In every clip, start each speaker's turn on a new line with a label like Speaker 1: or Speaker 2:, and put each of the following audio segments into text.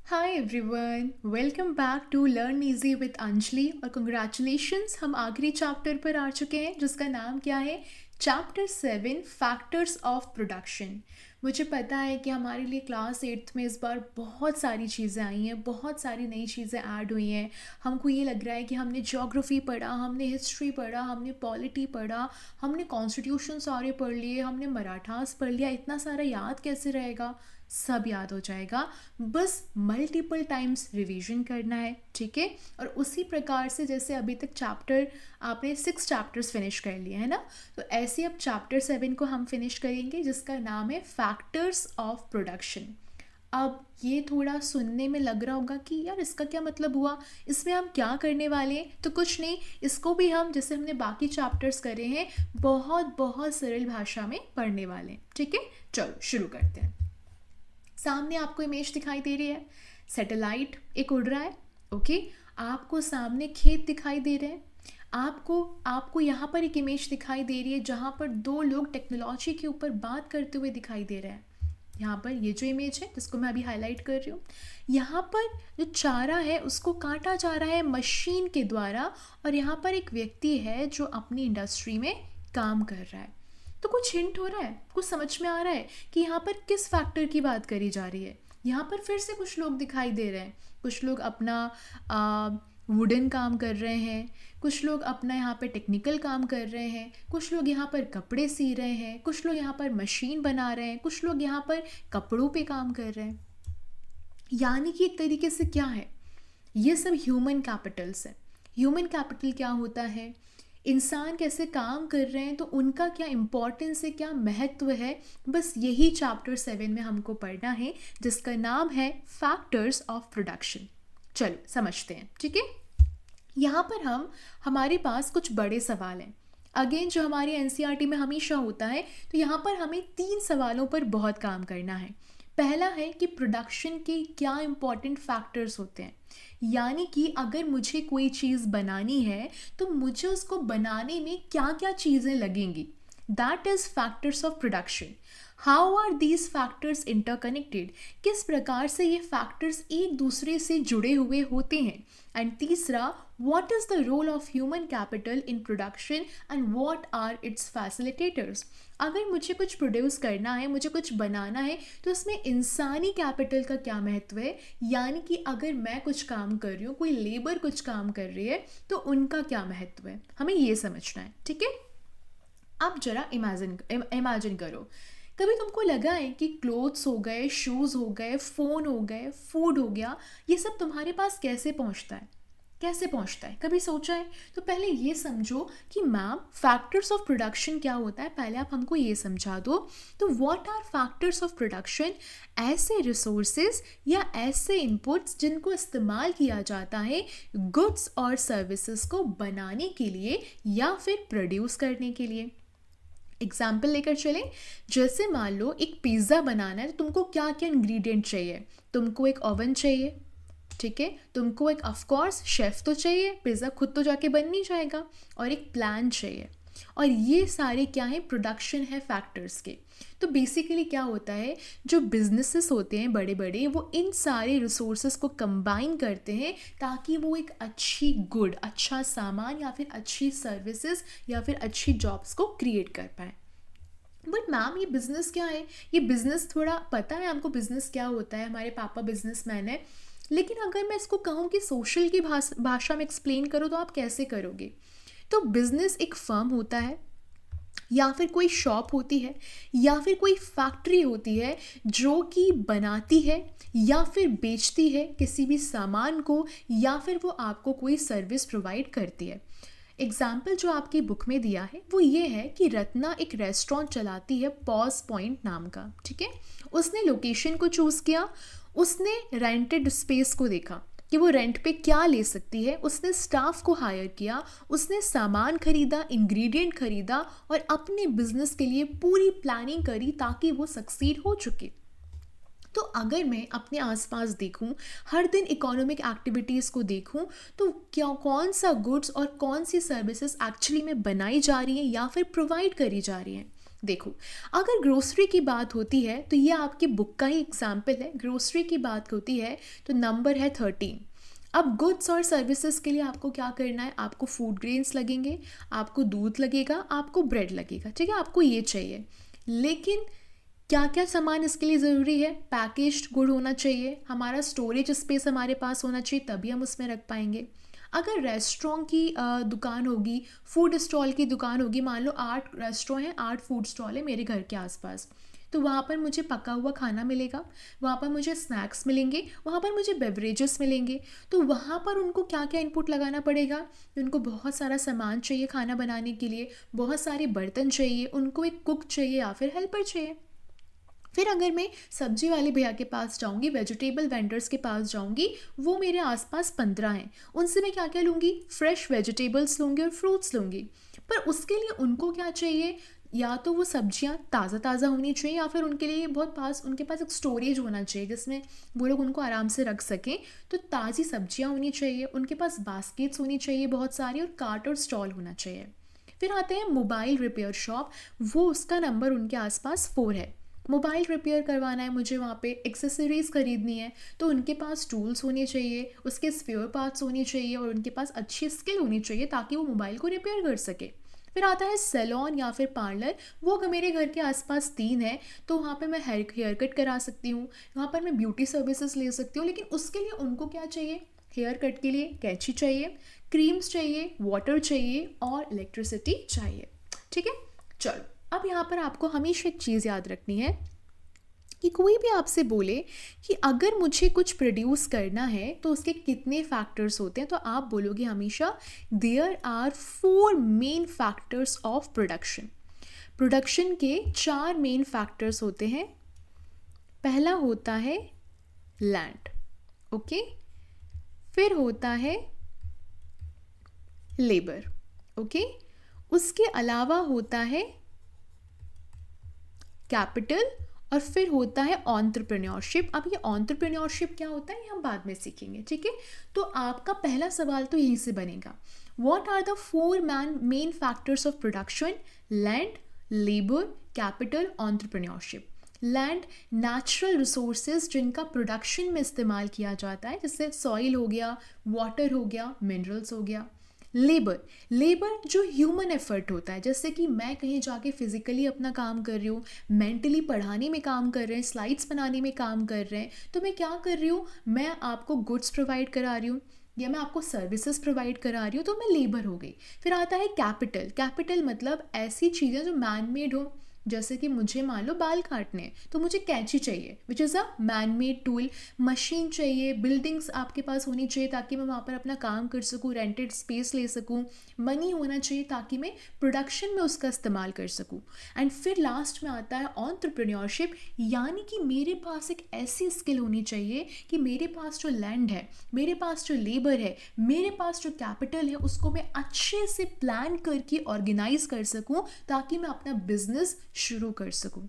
Speaker 1: Hi everyone, welcome back to learn easy with Anjali और congratulations, हम आखिरी चैप्टर पर आ चुके हैं जिसका नाम क्या है? Chapter 7 factors of production. मुझे पता है कि हमारे लिए क्लास 8th में इस बार बहुत सारी चीज़ें आई हैं, बहुत सारी नई चीज़ें ऐड हुई हैं। हमको ये लग रहा है कि हमने ज्योग्राफी पढ़ा, हमने हिस्ट्री पढ़ा, हमने पॉलिटी पढ़ा, हमने कॉन्स्टिट्यूशन सारे पढ़ लिए, हमने मराठास पढ़ लिया, इतना सारा याद कैसे रहेगा? सब याद हो जाएगा, बस मल्टीपल टाइम्स रिवीजन करना है, ठीक है। और उसी प्रकार से जैसे अभी तक चैप्टर आपने 6 चैप्टर्स फिनिश कर लिए हैं ना, तो ऐसे अब चैप्टर 7 को हम फिनिश करेंगे जिसका नाम है फैक्टर्स ऑफ प्रोडक्शन। अब ये थोड़ा सुनने में लग रहा होगा कि यार इसका क्या मतलब हुआ, इसमें हम क्या करने वाले हैं? तो कुछ नहीं, इसको भी हम जैसे हमने बाकी चैप्टर्स करे हैं बहुत बहुत सरल भाषा में पढ़ने वाले हैं, ठीक है। चलो शुरू करते हैं। सामने आपको इमेज दिखाई दे रही है, सैटेलाइट एक उड़ रहा है, ओके। आपको सामने खेत दिखाई दे रहे हैं, आपको आपको यहाँ पर एक इमेज दिखाई दे रही है जहाँ पर दो लोग टेक्नोलॉजी के ऊपर बात करते हुए दिखाई दे रहे हैं। यहाँ पर ये जो इमेज है जिसको मैं अभी हाईलाइट कर रही हूँ, यहाँ पर जो चारा है उसको काटा जा रहा है मशीन के द्वारा, और यहाँ पर एक व्यक्ति है जो अपनी इंडस्ट्री में काम कर रहा है। तो कुछ हिंट हो रहा है, कुछ समझ में आ रहा है कि यहाँ पर किस फैक्टर की बात करी जा रही है। यहाँ पर फिर से कुछ लोग दिखाई दे रहे हैं, कुछ लोग अपना वुडन काम कर रहे हैं, कुछ लोग अपना यहाँ पर टेक्निकल काम कर रहे हैं, कुछ लोग यहाँ पर कपड़े सी रहे हैं, कुछ लोग यहाँ पर मशीन बना रहे हैं, कुछ लोग यहाँ पर कपड़ों पे काम कर रहे हैं। यानी कि एक तरीके से क्या है, ये सब ह्यूमन कैपिटल्स है। ह्यूमन कैपिटल क्या होता है, इंसान कैसे काम कर रहे हैं, तो उनका क्या इम्पोर्टेंस है, क्या महत्व है, बस यही चैप्टर 7 में हमको पढ़ना है जिसका नाम है फैक्टर्स ऑफ प्रोडक्शन। चलो समझते हैं, ठीक है। यहाँ पर हमारे पास कुछ बड़े सवाल हैं। अगेन जो हमारी एनसीईआरटी में हमेशा होता है, तो यहाँ पर हमें 3 सवालों पर बहुत काम करना है। पहला है कि प्रोडक्शन के क्या इंपॉर्टेंट फैक्टर्स होते हैं, यानी कि अगर मुझे कोई चीज़ बनानी है तो मुझे उसको बनाने में क्या क्या चीज़ें लगेंगी, that is factors of production. How are these factors interconnected, किस प्रकार से ये फैक्टर्स एक दूसरे से जुड़े हुए होते हैं। एंड तीसरा, what is the role of human capital in production and what are its facilitators। अगर मुझे कुछ प्रोड्यूस करना है, मुझे कुछ बनाना है, तो उसमें इंसानी कैपिटल का क्या महत्व है, यानी कि अगर मैं कुछ काम कर रही हूँ, कोई लेबर कुछ काम कर रही है, तो उनका क्या महत्व है, हमें ये समझना है, ठीक है। अब जरा इमेजिन करो, कभी तुमको लगा है कि क्लोथ्स हो गए, शूज़ हो गए, फ़ोन हो गए, फूड हो गया, ये सब तुम्हारे पास कैसे पहुंचता है, कैसे पहुंचता है, कभी सोचा है? तो पहले ये समझो कि मैम फैक्टर्स ऑफ प्रोडक्शन क्या होता है, पहले आप हमको ये समझा दो। तो what are factors of production? ऐसे रिसोर्सेज या ऐसे इनपुट्स जिनको इस्तेमाल किया जाता है गुड्स और सर्विसेज को बनाने के लिए या फिर प्रोड्यूस करने के लिए। एग्जाम्पल लेकर चलें, जैसे मान लो एक पिज़्ज़ा बनाना है, तो तुमको क्या क्या इंग्रेडिएंट चाहिए? तुमको एक ओवन चाहिए, ठीक है, तुमको एक ऑफकोर्स शेफ़ तो चाहिए, पिज़्ज़ा खुद तो जाके बन नहीं जाएगा, और एक प्लान चाहिए। और ये सारे क्या है, प्रोडक्शन है फैक्टर्स के। तो बेसिकली क्या होता है, जो बिजनेसेस होते हैं बड़े बड़े, वो इन सारे रिसोर्सेज को कंबाइन करते हैं ताकि वो एक अच्छी गुड, अच्छा सामान या फिर अच्छी सर्विसेज या फिर अच्छी जॉब्स को क्रिएट कर पाए। बट मैम ये बिज़नेस क्या है? ये बिज़नेस थोड़ा पता है हमको बिज़नेस क्या होता है, हमारे पापा बिजनेसमैन है, लेकिन अगर मैं इसको कहूँ कि सोशल की भाषा में एक्सप्लेन करो तो आप कैसे करोगे? तो बिज़नेस एक फर्म होता है, या फिर कोई शॉप होती है, या फिर कोई फैक्ट्री होती है जो कि बनाती है या फिर बेचती है किसी भी सामान को, या फिर वो आपको कोई सर्विस प्रोवाइड करती है। एग्जाम्पल जो आपकी बुक में दिया है वो ये है कि रत्ना एक रेस्टोरेंट चलाती है पॉज पॉइंट नाम का, ठीक है। उसने लोकेशन को चूज़ किया, उसने रेंटेड स्पेस को देखा कि वो रेंट पे क्या ले सकती है, उसने स्टाफ को हायर किया, उसने सामान खरीदा, इंग्रेडिएंट खरीदा, और अपने बिजनेस के लिए पूरी प्लानिंग करी ताकि वो सक्सीड हो चुके। तो अगर मैं अपने आसपास देखूं, हर दिन इकोनॉमिक एक्टिविटीज़ को देखूं, तो क्या कौन सा गुड्स और कौन सी सर्विसेज एक्चुअली में बनाई जा रही हैं या फिर प्रोवाइड करी जा रही हैं, देखो, अगर ग्रोसरी की बात होती है तो ये आपकी बुक का ही एग्जाम्पल है। ग्रोसरी की बात होती है तो नंबर है 13। अब गुड्स और सर्विसेज के लिए आपको क्या करना है, आपको फूड ग्रेन्स लगेंगे, आपको दूध लगेगा, आपको ब्रेड लगेगा, ठीक है, आपको ये चाहिए। लेकिन क्या क्या सामान इसके लिए ज़रूरी है, पैकेज्ड गुड होना चाहिए, हमारा स्टोरेज स्पेस हमारे पास होना चाहिए, तभी हम उसमें रख पाएंगे। अगर रेस्टोरेंट की दुकान होगी, फूड स्टॉल की दुकान होगी, मान लो 8 रेस्टोरेंट हैं, 8 फूड स्टॉल है मेरे घर के आसपास, तो वहाँ पर मुझे पका हुआ खाना मिलेगा, वहाँ पर मुझे स्नैक्स मिलेंगे, वहाँ पर मुझे बेवरेजेस मिलेंगे। तो वहाँ पर उनको क्या क्या इनपुट लगाना पड़ेगा, उनको बहुत सारा सामान चाहिए खाना बनाने के लिए, बहुत सारे बर्तन चाहिए, उनको एक कुक चाहिए या फिर हेल्पर चाहिए। फिर अगर मैं सब्जी वाले भैया के पास जाऊंगी, वेजिटेबल वेंडर्स के पास जाऊंगी, वो मेरे आसपास 15 हैं, उनसे मैं क्या क्या लूँगी, फ्रेश वेजिटेबल्स लूँगी और फ्रूट्स लूँगी। पर उसके लिए उनको क्या चाहिए, या तो वो सब्जियां ताज़ा ताज़ा होनी चाहिए, या फिर उनके लिए उनके पास एक स्टोरेज होना चाहिए जिसमें वो लोग उनको आराम से रख सकें। तो ताज़ी सब्जियां होनी चाहिए, उनके पास बास्केट्स होनी चाहिए बहुत सारी, और कार्ट और स्टॉल होना चाहिए। फिर आते हैं मोबाइल रिपेयर शॉप, वो उसका नंबर उनके आसपास 4 है। मोबाइल रिपेयर करवाना है मुझे, वहाँ पे एक्सेसरीज़ ख़रीदनी है, तो उनके पास टूल्स होने चाहिए, उसके स्पेयर पार्ट्स होने चाहिए, और उनके पास अच्छी स्किल होनी चाहिए ताकि वो मोबाइल को रिपेयर कर सके। फिर आता है सैलून या फिर पार्लर, वो मेरे घर के आसपास 3 है, तो वहाँ पे मैं हेयर कट करा सकती हूँ, वहाँ पर मैं ब्यूटी सर्विसेज ले सकती हूँ। लेकिन उसके लिए उनको क्या चाहिए, हेयर कट के लिए कैंची चाहिए, क्रीम्स चाहिए, वाटर चाहिए और इलेक्ट्रिसिटी चाहिए, ठीक है। चलो, अब यहाँ पर आपको हमेशा एक चीज़ याद रखनी है कि कोई भी आपसे बोले कि अगर मुझे कुछ प्रोड्यूस करना है तो उसके कितने फैक्टर्स होते हैं, तो आप बोलोगे हमेशा there are 4 main factors of production. Production के 4 मेन फैक्टर्स होते हैं। पहला होता है लैंड, ओके, फिर होता है लेबर, ओके, उसके अलावा होता है कैपिटल, और फिर होता है एंटरप्रेन्योरशिप। अब ये एंटरप्रेन्योरशिप क्या होता है ये हम बाद में सीखेंगे, ठीक है। तो आपका पहला सवाल तो यहीं से बनेगा, what are the 4 main factors of production, land, labour, capital, entrepreneurship. Land natural resources जिनका प्रोडक्शन में इस्तेमाल किया जाता है, जैसे सॉइल हो गया, वाटर हो गया, मिनरल्स हो गया। लेबर, लेबर जो ह्यूमन एफर्ट होता है, जैसे कि मैं कहीं जाके फिजिकली अपना काम कर रही हूँ, मेंटली पढ़ाने में काम कर रहे हैं, स्लाइड्स बनाने में काम कर रहे हैं, तो मैं क्या कर रही हूँ, मैं आपको गुड्स प्रोवाइड करा रही हूँ या मैं आपको सर्विसेज प्रोवाइड करा रही हूँ, तो मैं लेबर हो गई। फिर आता है कैपिटल। कैपिटल मतलब ऐसी चीज़ें जो मैन मेड हो, जैसे कि मुझे मान लो बाल काटने, तो मुझे कैंची चाहिए which is a man made tool, machine चाहिए, बिल्डिंग्स आपके पास होनी चाहिए ताकि मैं वहाँ पर अपना काम कर सकूँ, रेंटेड स्पेस ले सकूँ, मनी होना चाहिए ताकि मैं प्रोडक्शन में उसका इस्तेमाल कर सकूँ। एंड फिर लास्ट में आता है एंटरप्रेन्योरशिप, यानी कि मेरे पास एक ऐसी स्किल होनी चाहिए कि मेरे पास जो लैंड है, मेरे पास जो लेबर है, मेरे पास जो कैपिटल है, उसको मैं अच्छे से प्लान करके ऑर्गेनाइज कर सकूँ ताकि मैं अपना बिजनेस शुरू कर सकूं।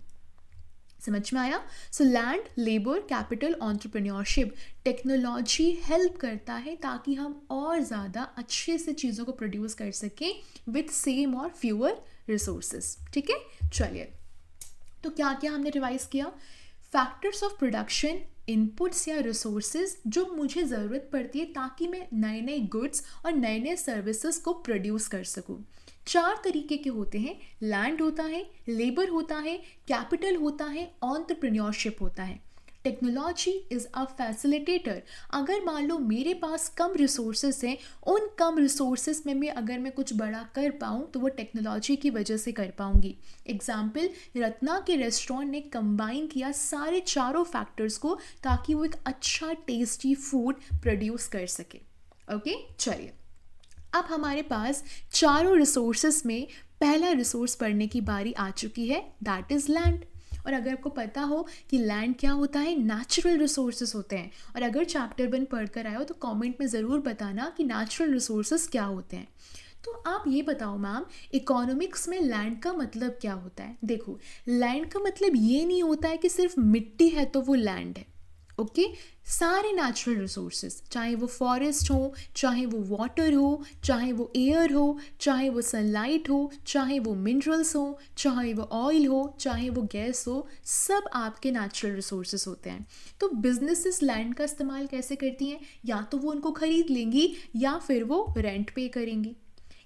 Speaker 1: समझ में आया? So land, labour, capital, entrepreneurship, technology help करता है ताकि हम और ज़्यादा अच्छे से चीज़ों को प्रोड्यूस कर सकें विथ सेम और फ्यूअर रिसोर्सेज, ठीक है। चलिए, तो क्या क्या हमने रिवाइज किया, फैक्टर्स ऑफ प्रोडक्शन, इनपुट्स या रिसोर्सेज जो मुझे ज़रूरत पड़ती है ताकि मैं नए नए गुड्स और नए नए सर्विसेज को प्रोड्यूस कर सकूं। 4 तरीके के होते हैं, लैंड होता है, लेबर होता है, कैपिटल होता है, एंटरप्रेन्योरशिप होता है। Technology is a facilitator. अगर मान लो मेरे पास कम रिसोर्सेज हैं, उन कम रिसोर्सेज में भी अगर मैं कुछ बड़ा कर पाऊँ तो वो टेक्नोलॉजी की वजह से कर पाऊँगी। एग्जाम्पल, रत्ना के रेस्टोरेंट ने कंबाइन किया सारे चारों फैक्टर्स को ताकि वो एक अच्छा टेस्टी फूड प्रोड्यूस कर सके। ओके, चलिए, अब हमारे पास चारों रिसोर्सेस में पहला रिसोर्स पढ़ने की बारी आ चुकी है, दैट इज़ लैंड। और अगर आपको पता हो कि लैंड क्या होता है, नेचुरल रिसोर्सेज होते हैं। और अगर चैप्टर 1 पढ़कर आए हो तो कमेंट में ज़रूर बताना कि नेचुरल रिसोर्सेज क्या होते हैं। तो आप ये बताओ मैम, इकोनॉमिक्स में लैंड का मतलब क्या होता है? देखो, लैंड का मतलब ये नहीं होता है कि सिर्फ मिट्टी है तो वो लैंड है, ओके सारे नेचुरल रिसोर्सेज, चाहे वो फॉरेस्ट हो, चाहे वो वाटर हो, चाहे वो एयर हो, चाहे वो सनलाइट हो, चाहे वो मिनरल्स हो, चाहे वो ऑयल हो, चाहे वो गैस हो, सब आपके नेचुरल रिसोर्सेज होते हैं। तो बिजनेसेस लैंड का इस्तेमाल कैसे करती हैं? या तो वो उनको खरीद लेंगी या फिर वो रेंट पे करेंगी।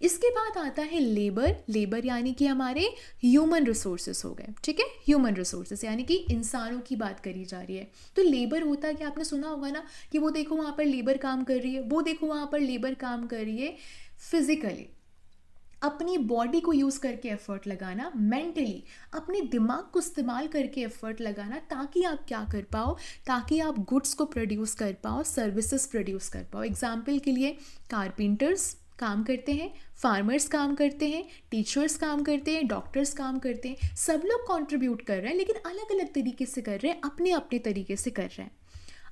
Speaker 1: इसके बाद आता है लेबर। लेबर यानी कि हमारे ह्यूमन रिसोर्सेस हो गए, ठीक है, ह्यूमन रिसोर्सेस यानी कि इंसानों की बात करी जा रही है। तो लेबर होता है कि आपने सुना होगा ना कि वो देखो वहाँ पर लेबर काम कर रही है, वो देखो वहाँ पर लेबर काम कर रही है। फिजिकली अपनी बॉडी को यूज़ करके एफर्ट लगाना, मेंटली अपने दिमाग को इस्तेमाल करके एफर्ट लगाना, ताकि आप क्या कर पाओ, ताकि आप गुड्स को प्रोड्यूस कर पाओ, सर्विसेज प्रोड्यूस कर पाओ। एग्जाम्पल के लिए कारपेंटर्स काम करते हैं, फार्मर्स काम करते हैं, टीचर्स काम करते हैं, डॉक्टर्स काम करते हैं। सब लोग कंट्रीब्यूट कर रहे हैं लेकिन अलग अलग तरीके से कर रहे हैं, अपने अपने तरीके से कर रहे हैं।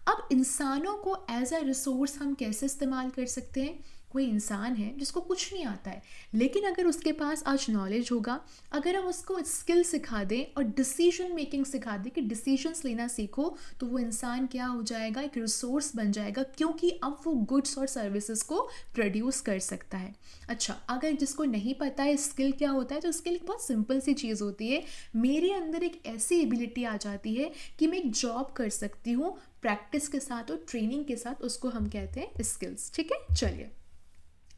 Speaker 1: अब इंसानों को एज अ रिसोर्स हम कैसे इस्तेमाल कर सकते हैं? कोई इंसान है जिसको कुछ नहीं आता है, लेकिन अगर उसके पास आज नॉलेज होगा, अगर हम उसको स्किल सिखा दें और डिसीजन मेकिंग सिखा दें कि डिसीजंस लेना सीखो, तो वो इंसान क्या हो जाएगा, एक रिसोर्स बन जाएगा, क्योंकि अब वो गुड्स और सर्विसेज को प्रोड्यूस कर सकता है। अच्छा, अगर जिसको नहीं पता है स्किल क्या होता है, तो स्किल एक बहुत सिंपल सी चीज़ होती है। मेरे अंदर एक ऐसी एबिलिटी आ जाती है कि मैं एक जॉब कर सकती हूँ प्रैक्टिस के साथ और ट्रेनिंग के साथ, उसको हम कहते हैं स्किल्स। ठीक है, चलिए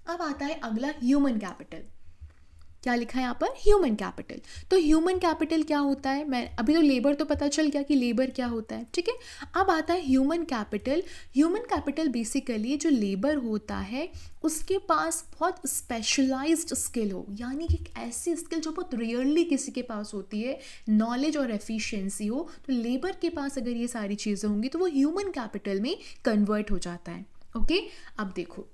Speaker 1: अब आता है अगला, ह्यूमन कैपिटल। क्या लिखा है यहाँ पर? Human capital. तो ह्यूमन कैपिटल क्या होता है? मैं अभी तो लेबर तो पता चल गया कि लेबर क्या होता है, ठीक है। अब आता है human capital. Human capital basically जो लेबर होता है उसके पास बहुत स्पेशलाइज्ड स्किल हो, यानी कि ऐसी स्किल जो बहुत रेयरली किसी के पास होती है, नॉलेज और एफिशिएंसी हो। तो लेबर के पास अगर ये सारी चीज़ें होंगी तो वो ह्यूमन कैपिटल में कन्वर्ट हो जाता है। ओके, अब देखो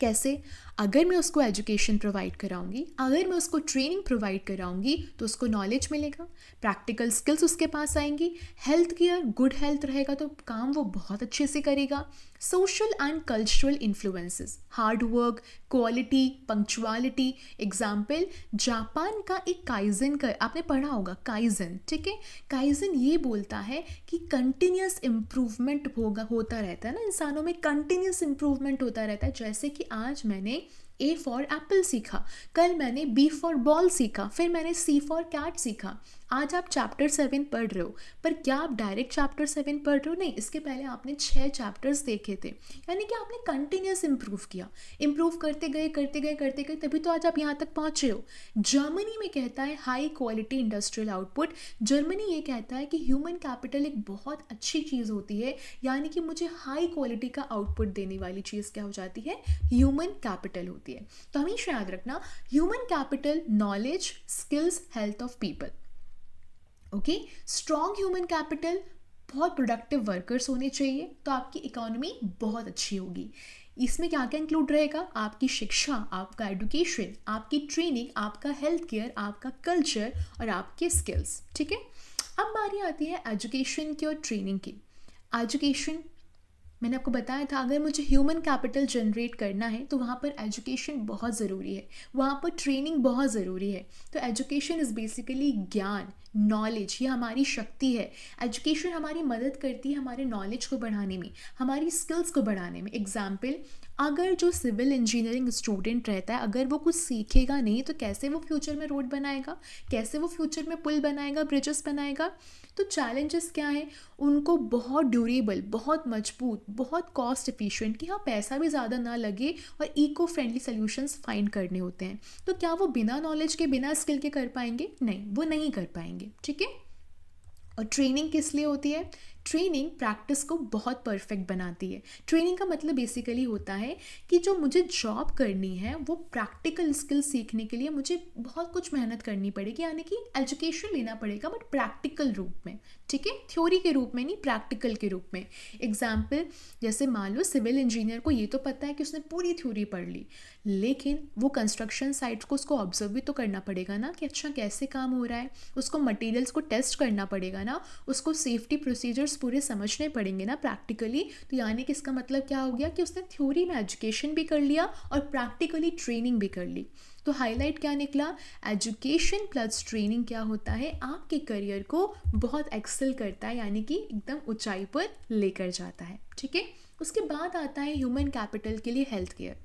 Speaker 1: कैसे। अगर मैं उसको एजुकेशन प्रोवाइड कराऊंगी, अगर मैं उसको ट्रेनिंग प्रोवाइड कराऊंगी, तो उसको नॉलेज मिलेगा, प्रैक्टिकल स्किल्स उसके पास आएंगी, हेल्थ केयर, गुड हेल्थ रहेगा तो काम वो बहुत अच्छे से करेगा। Social and cultural influences, hard work, quality, punctuality. Example, Japan का एक काइजन का आपने पढ़ा होगा, काइजन, ठीक है। काइजन ये बोलता है कि कंटिन्यूस इम्प्रूवमेंट होता रहता है ना, इंसानों में कंटिन्यूस इम्प्रूवमेंट होता रहता है। जैसे कि आज मैंने A फॉर एप्पल सीखा, कल मैंने B फॉर बॉल सीखा, फिर मैंने C फॉर कैट सीखा। आज आप चैप्टर 7 पढ़ रहे हो, पर क्या आप डायरेक्ट चैप्टर 7 पढ़ रहे हो? नहीं, इसके पहले आपने 6 चैप्टर्स देखे थे, यानी कि आपने कंटिन्यूस इम्प्रूव किया, इम्प्रूव करते गए करते गए करते गए, तभी तो आज आप यहाँ तक पहुँचे हो। जर्मनी में कहता है high quality industrial output. Germany ये कहता है कि ह्यूमन कैपिटल एक बहुत अच्छी चीज़ होती है, यानी कि मुझे हाई क्वालिटी का आउटपुट देने वाली चीज़ क्या हो जाती है? ह्यूमन कैपिटल होती है। तो हमेशा याद रखना, human capital, knowledge, skills, health of people. Okay, strong human capital, बहुत प्रोडक्टिव वर्कर्स होने चाहिए, तो आपकी इकोनॉमी बहुत अच्छी होगी। इसमें क्या क्या इंक्लूड रहेगा? आपकी शिक्षा, आपका एजुकेशन, आपकी ट्रेनिंग, आपका हेल्थ केयर, आपका कल्चर और आपके स्किल्स, ठीक है। अब बारी आती है एजुकेशन की और ट्रेनिंग की। एजुकेशन मैंने आपको बताया था, अगर मुझे ह्यूमन कैपिटल जनरेट करना है तो वहाँ पर एजुकेशन बहुत ज़रूरी है, वहाँ पर ट्रेनिंग बहुत ज़रूरी है। तो एजुकेशन इज़ बेसिकली ज्ञान, नॉलेज, ये हमारी शक्ति है। एजुकेशन हमारी मदद करती है हमारे नॉलेज को बढ़ाने में, हमारी स्किल्स को बढ़ाने में। एग्जाम्पल, अगर जो सिविल इंजीनियरिंग स्टूडेंट रहता है, अगर वो कुछ सीखेगा नहीं तो कैसे वो फ्यूचर में रोड बनाएगा, कैसे वो फ्यूचर में पुल बनाएगा, ब्रिजेस बनाएगा। तो चैलेंजेस क्या हैं? उनको बहुत ड्यूरेबल, बहुत मजबूत, बहुत कॉस्ट एफिशिएंट, कि हाँ पैसा भी ज़्यादा ना लगे और इको फ्रेंडली सोल्यूशंस फाइंड करने होते हैं। तो क्या वो बिना नॉलेज के, बिना स्किल के कर पाएंगे? नहीं, वो नहीं कर पाएंगे, ठीक है। और ट्रेनिंग किस लिए होती है? ट्रेनिंग प्रैक्टिस को बहुत परफेक्ट बनाती है। ट्रेनिंग का मतलब बेसिकली होता है कि जो मुझे जॉब करनी है वो प्रैक्टिकल स्किल सीखने के लिए मुझे बहुत कुछ मेहनत करनी पड़ेगी, यानी कि एजुकेशन लेना पड़ेगा बट प्रैक्टिकल रूप में, ठीक है, थ्योरी के रूप में नहीं, प्रैक्टिकल के रूप में। एग्जाम्पल, जैसे मान लो सिविल इंजीनियर को ये तो पता है कि उसने पूरी थ्योरी पढ़ ली, लेकिन वो कंस्ट्रक्शन साइट्स को उसको ऑब्जर्व भी तो करना पड़ेगा ना कि अच्छा कैसे काम हो रहा है, उसको मटेरियल्स को टेस्ट करना पड़ेगा ना, उसको सेफ्टी प्रोसीजर्स पूरे समझने पड़ेंगे ना प्रैक्टिकली। तो यानी कि इसका मतलब क्या हो गया कि उसने थ्योरी में एजुकेशन भी कर लिया और प्रैक्टिकली ट्रेनिंग भी कर ली। तो हाईलाइट क्या निकला, एजुकेशन प्लस ट्रेनिंग क्या होता है, आपके करियर को बहुत एक्सेल करता है, यानी कि एकदम ऊंचाई पर लेकर जाता है। ठीक है, उसके बाद आता है ह्यूमन कैपिटल के लिए हेल्थ केयर।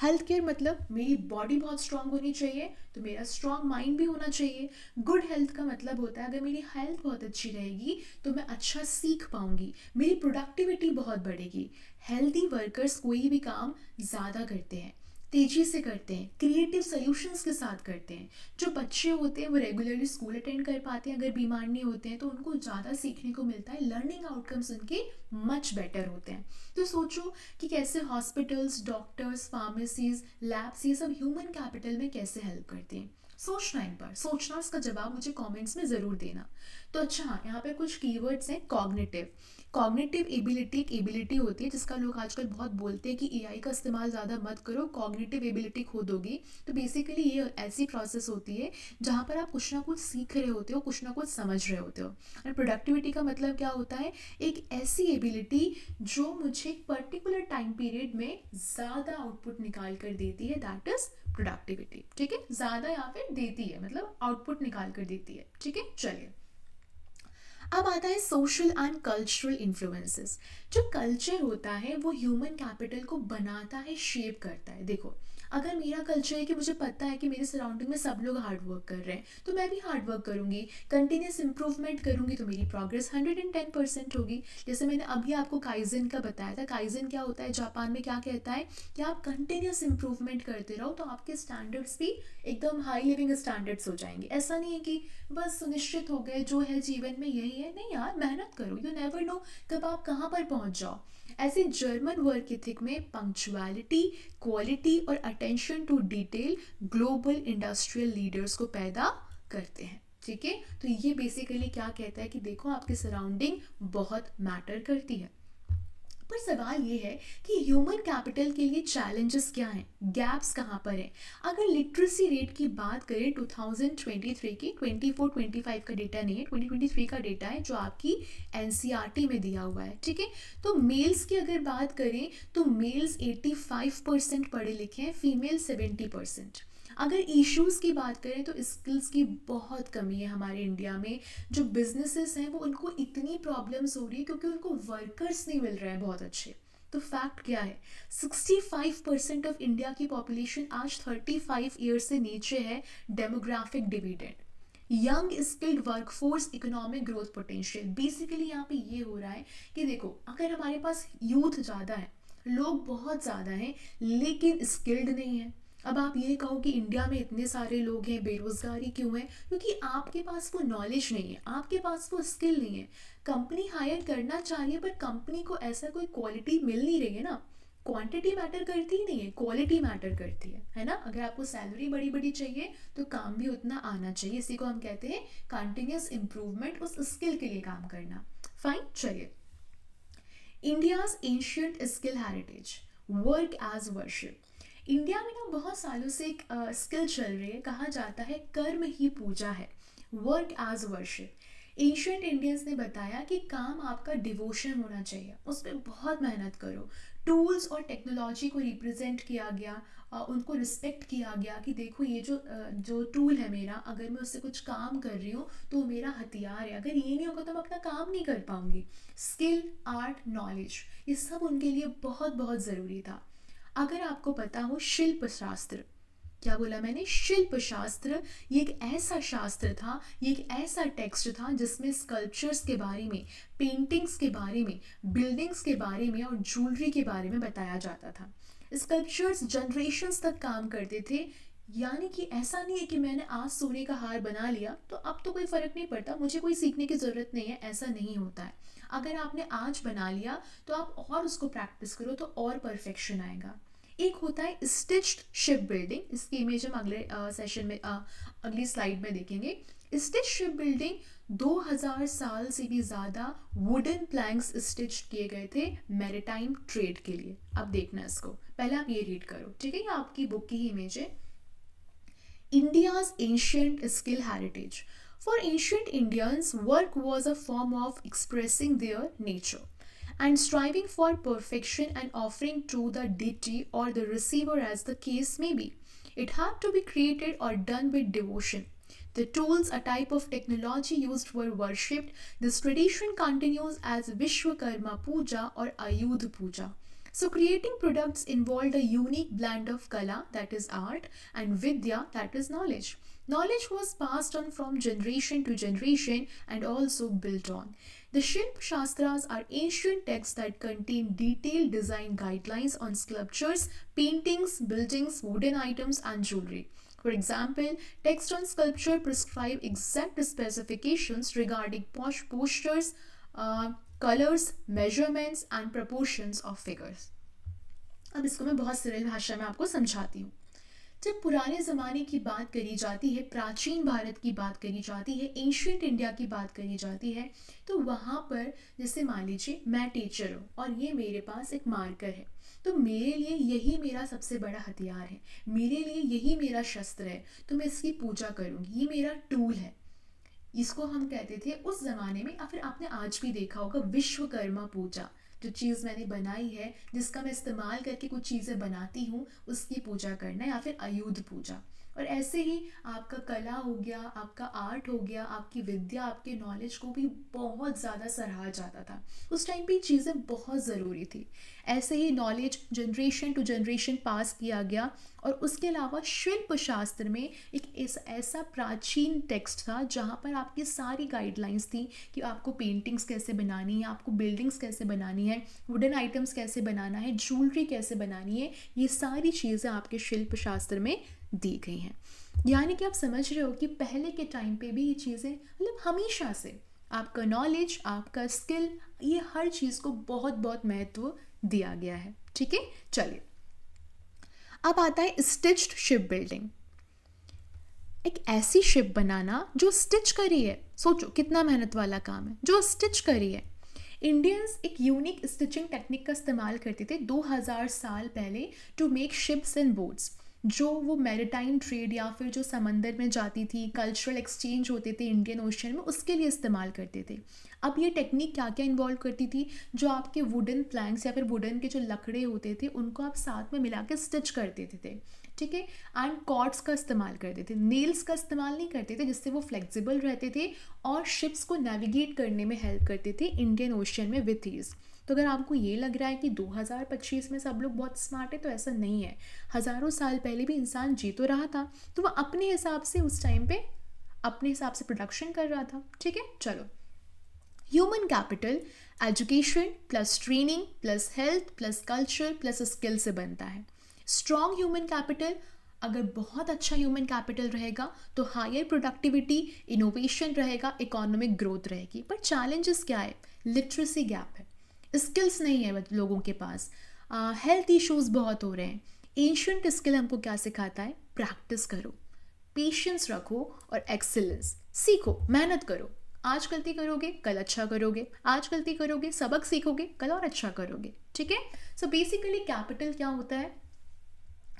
Speaker 1: हेल्थ केयर मतलब मेरी बॉडी बहुत स्ट्रांग होनी चाहिए, तो मेरा स्ट्रांग माइंड भी होना चाहिए। गुड हेल्थ का मतलब होता है अगर मेरी हेल्थ बहुत अच्छी रहेगी तो मैं अच्छा सीख पाऊंगी, मेरी प्रोडक्टिविटी बहुत बढ़ेगी। हेल्दी वर्कर्स कोई भी काम ज़्यादा करते हैं, तेजी से करते हैं, क्रिएटिव सोल्यूशंस के साथ करते हैं। जो बच्चे होते हैं वो रेगुलरली स्कूल अटेंड कर पाते हैं, अगर बीमार नहीं होते हैं तो उनको ज़्यादा सीखने को मिलता है, लर्निंग आउटकम्स उनके मच बेटर होते हैं। तो सोचो कि कैसे हॉस्पिटल्स, डॉक्टर्स, फार्मेसीज, लैब्स, ये सब ह्यूमन कैपिटल में कैसे हेल्प करते हैं। सोचना, एक बार सोचना, उसका जवाब मुझे कमेंट्स में ज़रूर देना। तो अच्छा हाँ, यहाँ पे कुछ कीवर्ड्स हैं। कॉग्निटिव, कॉग्निटिव एबिलिटी एक एबिलिटी होती है जिसका लोग आजकल बहुत बोलते हैं कि एआई का इस्तेमाल ज़्यादा मत करो, कॉग्निटिव एबिलिटी खो दोगी। तो बेसिकली ये ऐसी प्रोसेस होती है जहाँ पर आप कुछ ना कुछ सीख रहे होते हो, कुछ ना कुछ समझ रहे होते हो। और प्रोडक्टिविटी का मतलब क्या होता है, एक ऐसी एबिलिटी जो मुझे एक पर्टिकुलर टाइम पीरियड में ज़्यादा आउटपुट निकाल कर देती है, दैट इज प्रोडक्टिविटी। ठीक है, ज़्यादा या फिर देती है, मतलब आउटपुट निकाल कर देती है। ठीक है, चलिए अब आता है सोशल एंड कल्चरल इन्फ्लुएंसेस। जो कल्चर होता है वो ह्यूमन कैपिटल को बनाता है, शेप करता है। देखो, अगर मेरा कल्चर है कि मुझे पता है कि मेरे सराउंडिंग में सब लोग हार्ड वर्क कर रहे हैं, तो मैं भी हार्ड वर्क करूंगी, कंटिन्यूस इंप्रूवमेंट करूंगी, तो मेरी प्रोग्रेस 110% होगी। जैसे मैंने अभी आपको काइजन का बताया था। काइजन क्या होता है, जापान में क्या कहता है कि आप कंटिन्यूस इंप्रूवमेंट करते रहो तो आपके स्टैंडर्ड्स भी एकदम हाई लिविंग स्टैंडर्ड्स हो जाएंगे। ऐसा नहीं है कि बस सुनिश्चित हो गए जो है जीवन में यही है, नहीं यार, मेहनत करो, यू नेवर नो कब आप कहाँ पर पहुँच जाओ। ऐसे जर्मन वर्क एथिक में पंक्चुअलिटी, क्वालिटी और attention to detail global industrial leaders को पैदा करते हैं। ठीक है, तो ये बेसिकली क्या कहता है कि देखो आपकी सराउंडिंग बहुत मैटर करती है। पर सवाल ये है कि ह्यूमन कैपिटल के लिए चैलेंजेस क्या हैं, गैप्स कहाँ पर हैं। अगर लिटरेसी रेट की बात करें 2023 की, 24-25 का डेटा नहीं है, 2023 का डेटा है जो आपकी एनसीईआरटी में दिया हुआ है। ठीक है, तो मेल्स की अगर बात करें तो मेल्स 85% पढ़े लिखे हैं, फीमेल 70%। अगर इश्यूज़ की बात करें तो स्किल्स की बहुत कमी है हमारे इंडिया में। जो बिजनेसेस हैं वो उनको इतनी प्रॉब्लम्स हो रही है क्योंकि उनको वर्कर्स नहीं मिल रहे हैं बहुत अच्छे। तो फैक्ट क्या है, 65% ऑफ इंडिया की पॉपुलेशन आज 35 ईयर्स से नीचे है। Demographic dividend, young skilled workforce, economic growth potential. Basically यहाँ पे ये हो रहा है कि देखो अगर हमारे पास यूथ ज़्यादा है, लोग बहुत ज़्यादा हैं, लेकिन स्किल्ड नहीं है। अब आप ये कहो कि इंडिया में इतने सारे लोग हैं, बेरोजगारी क्यों है, क्योंकि आपके पास वो नॉलेज नहीं है, आपके पास वो स्किल नहीं है। कंपनी हायर करना चाहिए पर कंपनी को ऐसा कोई क्वालिटी मिल नहीं रही है ना। क्वांटिटी मैटर करती ही नहीं है, क्वालिटी मैटर करती है ना। अगर आपको सैलरी बड़ी बड़ी चाहिए तो काम भी उतना आना चाहिए। इसी को हम कहते हैं कंटिन्यूस इंप्रूवमेंट, उस स्किल के लिए काम करना। फाइन, चलिए India's ancient skill heritage, work as worship. India में ना बहुत सालों से एक स्किल चल रही है, कहा जाता है कर्म ही पूजा है, work as worship. Ancient Indians ने बताया कि काम आपका डिवोशन होना चाहिए, उस पर बहुत मेहनत करो। टूल्स और टेक्नोलॉजी को रिप्रेजेंट किया गया, उनको रिस्पेक्ट किया गया कि देखो ये जो टूल है मेरा, अगर मैं उससे कुछ काम कर रही हूँ तो मेरा हथियार है, अगर ये नहीं होगा तो मैं अपना काम नहीं कर पाऊंगी। स्किल, आर्ट, नॉलेज, ये सब उनके लिए बहुत बहुत ज़रूरी था। अगर आपको पता हो शिल्प शास्त्र, क्या बोला मैंने, शिल्प शास्त्र, ये एक ऐसा शास्त्र था, ये एक ऐसा टेक्स्ट था जिसमें स्कल्पचर्स के बारे में, पेंटिंग्स के बारे में, बिल्डिंग्स के बारे में और ज्वेलरी के बारे में बताया जाता था। स्कल्पचर्स जनरेशन्स तक काम करते थे, यानी कि ऐसा नहीं है कि मैंने आज सोने का हार बना लिया तो अब तो कोई फ़र्क नहीं पड़ता, मुझे कोई सीखने की ज़रूरत नहीं है, ऐसा नहीं होता है। अगर आपने आज बना लिया तो आप और उसको प्रैक्टिस करो तो और परफेक्शन आएगा। एक होता है स्टिच्ड शिप बिल्डिंग, इसकी इमेज हम अगले सेशन में अगली स्लाइड में देखेंगे। स्टिच शिप बिल्डिंग 2000 साल से भी ज़्यादा वुडन प्लैंक्स स्टिच किए गए थे मैरीटाइम ट्रेड के लिए। अब देखना इसको, पहले आप ये रीड करो, ठीक है, ये आपकी बुक की ही इमेज है। India's ancient skill heritage. For ancient Indians, work was a form of expressing their nature and striving for perfection and offering to the deity or the receiver as the case may be. It had to be created or done with devotion. The tools, a type of technology used for worshipped, this tradition continues as Vishwakarma Puja or Ayudha Puja. So, creating products involved a unique blend of kala, that is art, and vidya, that is knowledge. Knowledge was passed on from generation to generation and also built on. The Shilp Shastras are ancient texts that contain detailed design guidelines on sculptures, paintings, buildings, wooden items, and jewelry. For example, texts on sculpture prescribe exact specifications regarding postures, colors, measurements and proportions of figures. अब इसको मैं बहुत सरल भाषा में आपको समझाती हूँ. जब पुराने ज़माने की बात करी जाती है, प्राचीन भारत की बात करी जाती है, एंशियंट इंडिया की बात करी जाती है, तो वहाँ पर जैसे मान लीजिए मैं टीचर हूँ और ये मेरे पास एक मार्कर है, तो मेरे लिए यही मेरा सबसे बड़ा हथियार है, मेरे लिए यही मेरा शस्त्र है, तो मैं इसकी पूजा करूँगी, ये मेरा टूल है. इसको हम कहते थे उस ज़माने में, या फिर आपने आज भी देखा होगा विश्वकर्मा पूजा. जो चीज़ मैंने बनाई है, जिसका मैं इस्तेमाल करके कुछ चीज़ें बनाती हूँ, उसकी पूजा करना, या फिर आयुध पूजा. और ऐसे ही आपका कला हो गया, आपका आर्ट हो गया, आपकी विद्या, आपके नॉलेज को भी बहुत ज़्यादा सराहा जाता था. उस टाइम पे ये चीज़ें बहुत ज़रूरी थी. ऐसे ही knowledge generation to generation pass किया गया. और उसके अलावा शिल्प शास्त्र में एक ऐसा प्राचीन टेक्स्ट था जहाँ पर आपकी सारी गाइडलाइंस थी कि आपको पेंटिंग्स कैसे बनानी है, आपको बिल्डिंग्स कैसे बनानी है, वुडन आइटम्स कैसे बनाना है, ज्वेलरी कैसे बनानी है. ये सारी चीज़ें आपके शिल्प शास्त्र में दी गई हैं. यानी कि आप समझ रहे हो कि पहले के टाइम पे भी ये चीज़ें मतलब हमेशा से आपका नॉलेज, आपका स्किल, ये हर चीज़ को बहुत बहुत महत्व दिया गया है. ठीक है, चलिए अब आता है स्टिच्ड शिप बिल्डिंग. एक ऐसी शिप बनाना जो स्टिच करी है. सोचो कितना मेहनत वाला काम है, जो स्टिच करी है. इंडियंस एक यूनिक स्टिचिंग टेक्निक का इस्तेमाल करते थे 2000 साल पहले to make ships and boats. जो वो मैरिटाइम ट्रेड या फिर जो समंदर में जाती थी, कल्चरल एक्सचेंज होते थे इंडियन ओशन में, उसके लिए इस्तेमाल करते थे. अब ये टेक्निक क्या क्या इन्वॉल्व करती थी? जो आपके वुडन प्लैंक्स या फिर वुडन के जो लकड़े होते थे उनको आप साथ में मिला के स्टिच कर देते थे. ठीक है, एंड कॉर्ड्स का इस्तेमाल करते थे, नेल्स का इस्तेमाल नहीं करते थे, जिससे वो फ्लेक्सिबल रहते थे और शिप्स को नेविगेट करने में हेल्प करते थे इंडियन ओशन में विथ ईज. तो अगर आपको ये लग रहा है कि 2025 में सब लोग बहुत स्मार्ट है, तो ऐसा नहीं है. हज़ारों साल पहले भी इंसान जी तो रहा था, तो वह अपने हिसाब से उस टाइम पे अपने हिसाब से प्रोडक्शन कर रहा था. ठीक है, चलो. Human capital education plus training plus health plus culture plus skill से बनता है. स्ट्रॉन्ग ह्यूमन कैपिटल, अगर बहुत अच्छा ह्यूमन कैपिटल रहेगा तो हायर प्रोडक्टिविटी, इनोवेशन रहेगा, इकोनॉमिक ग्रोथ रहेगी. पर चैलेंजेस क्या है? लिटरेसी गैप है, स्किल्स नहीं है लोगों के पास, हेल्थ इश्यूज बहुत हो रहे हैं. एंशिएंट स्किल हमको क्या सिखाता है? प्रैक्टिस करो, पेशेंस रखो और एक्सीलेंस सीखो, मेहनत करो. आज गलती करोगे कल अच्छा करोगे, आज गलती करोगे सबक सीखोगे, कल और अच्छा करोगे. ठीक है, सो बेसिकली कैपिटल क्या होता है?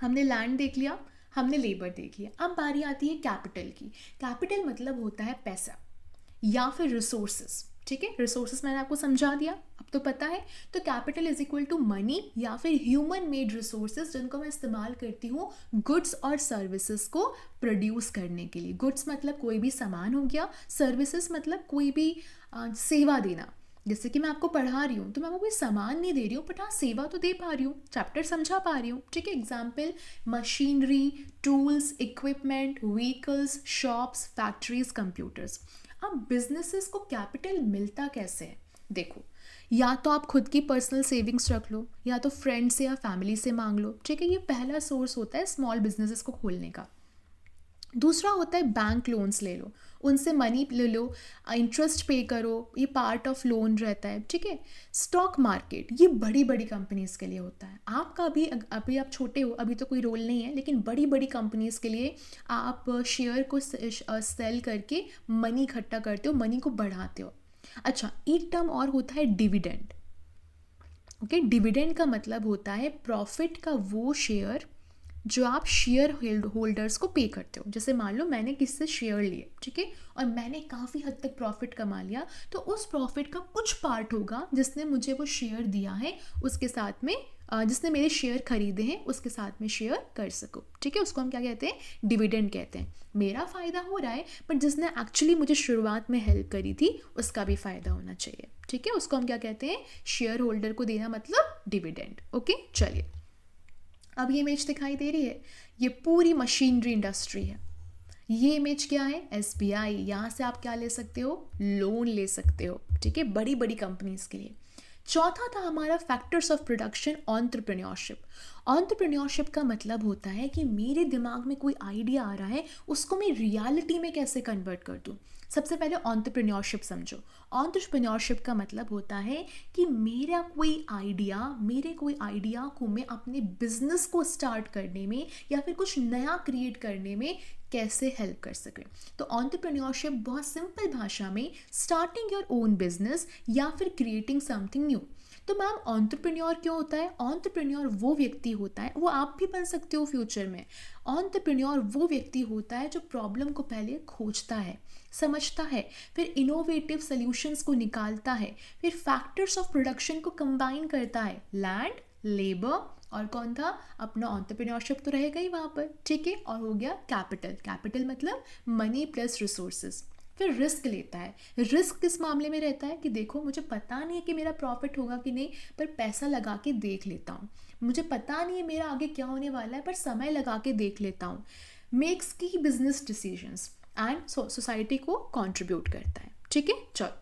Speaker 1: हमने लैंड देख लिया, हमने लेबर देख लिया. अब बारी आती है कैपिटल की. कैपिटल मतलब होता है पैसा या फिर रिसोर्सेस. ठीक है, रिसोर्सेस मैंने आपको समझा दिया, अब तो पता है. तो capital is equal to money या फिर ह्यूमन मेड रिसोर्सेज, जिनको मैं इस्तेमाल करती हूँ गुड्स और सर्विसेज को प्रोड्यूस करने के लिए. गुड्स मतलब कोई भी सामान हो गया, सर्विसेज मतलब कोई भी सेवा देना. जैसे कि मैं आपको पढ़ा रही हूँ तो मैं आपको कोई सामान नहीं दे रही हूँ, बट हाँ सेवा तो दे पा रही हूँ, चैप्टर समझा पा रही हूँ. ठीक है, example machinery, tools, equipment, vehicles, shops, factories, computers. अब बिजनेसेस को कैपिटल मिलता कैसे है? देखो, या तो आप खुद की पर्सनल सेविंग्स रख लो, या तो फ्रेंड से या फैमिली से मांग लो. ठीक है, ये पहला सोर्स होता है स्मॉल बिजनेसेस को खोलने का. दूसरा होता है बैंक लोन्स ले लो, उनसे मनी ले लो, इंटरेस्ट पे करो, ये पार्ट ऑफ लोन रहता है. ठीक है, स्टॉक मार्केट ये बड़ी बड़ी कंपनीज़ के लिए होता है. आपका भी अभी आप छोटे हो, अभी तो कोई रोल नहीं है, लेकिन बड़ी बड़ी कंपनीज़ के लिए आप शेयर को सेल करके मनी इकट्ठा करते हो, मनी को बढ़ाते हो. अच्छा, एक टर्म और होता है डिविडेंड. ओके, डिविडेंड का मतलब होता है प्रॉफिट का वो शेयर जो आप शेयर होल्डर्स को पे करते हो. जैसे मान लो मैंने किसी से शेयर लिए, ठीक है, और मैंने काफ़ी हद तक प्रॉफिट कमा लिया, तो उस प्रॉफिट का कुछ पार्ट होगा जिसने मुझे वो शेयर दिया है, उसके साथ में जिसने मेरे शेयर खरीदे हैं उसके साथ में शेयर कर सकूँ, ठीक है। उसको हम क्या कहते हैं, डिविडेंड कहते हैं। मेरा फ़ायदा हो रहा है बट जिसने एक्चुअली मुझे शुरुआत में हेल्प करी थी उसका भी फ़ायदा होना चाहिए, ठीक है। उसको हम क्या कहते हैं, शेयर होल्डर को देना मतलब डिविडेंड। ओके, चलिए अब ये इमेज दिखाई दे रही है, ये पूरी मशीनरी इंडस्ट्री है। ये इमेज क्या है, एसबीआई। यहाँ से आप क्या ले सकते हो, लोन ले सकते हो, ठीक है, बड़ी बड़ी कंपनीज के लिए। चौथा था हमारा factors of production, entrepreneurship. Entrepreneurship का मतलब होता है कि मेरे दिमाग में कोई आइडिया आ रहा है, उसको मैं रियलिटी में कैसे कन्वर्ट कर दूँ। सबसे पहले एंटरप्रेन्योरशिप समझो। एंटरप्रेन्योरशिप का मतलब होता है कि मेरे कोई आइडिया को मैं अपने बिजनेस को स्टार्ट करने में या फिर कुछ नया क्रिएट करने में कैसे हेल्प कर सके। तो एंटरप्रेन्योरशिप बहुत सिंपल भाषा में स्टार्टिंग योर ओन बिजनेस या फिर क्रिएटिंग समथिंग न्यू। तो मैम एंटरप्रेन्योर क्यों होता है, एंटरप्रेन्योर वो व्यक्ति होता है, वो आप भी बन सकते हो फ्यूचर में। एंटरप्रेन्योर वो व्यक्ति होता है जो प्रॉब्लम को पहले खोजता है, समझता है, फिर इनोवेटिव सॉल्यूशंस को निकालता है, फिर फैक्टर्स ऑफ प्रोडक्शन को कंबाइन करता है, लैंड, लेबर और कौन था, अपना एंटरप्रेन्योरशिप तो रहेगा ही वहाँ पर, ठीक है। और हो गया कैपिटल, कैपिटल मतलब मनी प्लस रिसोर्सेज। फिर रिस्क लेता है। रिस्क किस मामले में रहता है कि देखो मुझे पता नहीं है कि मेरा प्रॉफिट होगा कि नहीं, पर पैसा लगा के देख लेता हूँ। मुझे पता नहीं है मेरा आगे क्या होने वाला है, पर समय लगा के देख लेता हूँ। मेक्स की बिजनेस डिसीजंस एंड सोसाइटी को कंट्रीब्यूट करता है, ठीक है। चलो